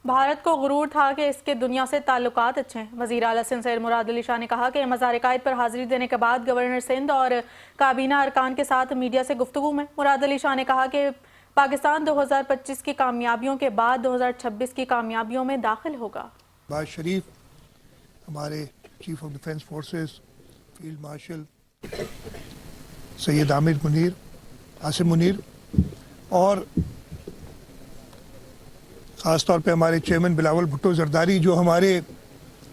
بھارت کو غرور تھا کہ اس کے دنیا سے تعلقات اچھے ہیں۔ وزیر اعلیٰ سندھ سید مراد علی شاہ نے کہا کہ مزار قائد پر حاضری دینے کے بعد گورنر سندھ اور کابینہ ارکان کے ساتھ میڈیا سے گفتگو میں مراد علی شاہ نے کہا کہ پاکستان 2025 کی کامیابیوں کے بعد 2026 کی کامیابیوں میں داخل ہوگا۔ باز شریف ہمارے chief of defence forces field marshal Syed Amir Munir Asim Munir اور خاص طور پہ ہمارے چیئرمین بلاول بھٹو زرداری جو ہمارے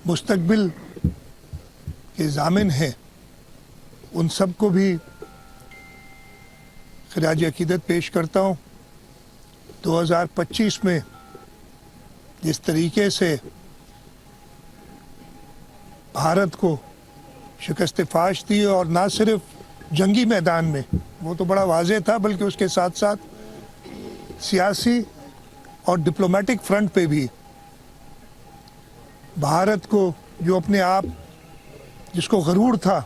مستقبل کے ضامن ہیں، ان سب کو بھی خراج عقیدت پیش کرتا ہوں۔ 2025 میں جس طریقے سے بھارت کو شکست فاش دی، اور نہ صرف جنگی میدان میں، وہ تو بڑا واضح تھا، بلکہ اس کے ساتھ ساتھ سیاسی اور ڈپلومیٹک فرنٹ پہ بھی بھارت کو جو اپنے آپ جس کو غرور تھا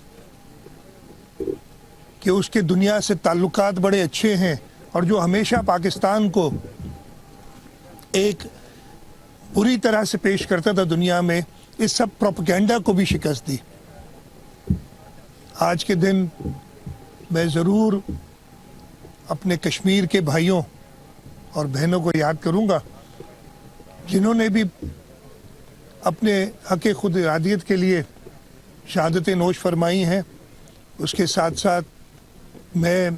کہ اس کے دنیا سے تعلقات بڑے اچھے ہیں، اور جو ہمیشہ پاکستان کو ایک بری طرح سے پیش کرتا تھا دنیا میں، اس سب پروپیگنڈا کو بھی شکست دی۔ آج کے دن میں ضرور اپنے کشمیر کے بھائیوں اور بہنوں کو یاد کروں گا جنہوں نے بھی اپنے حق خود ارادیت کے لیے شہادتیں نوش فرمائی ہیں۔ اس کے ساتھ ساتھ میں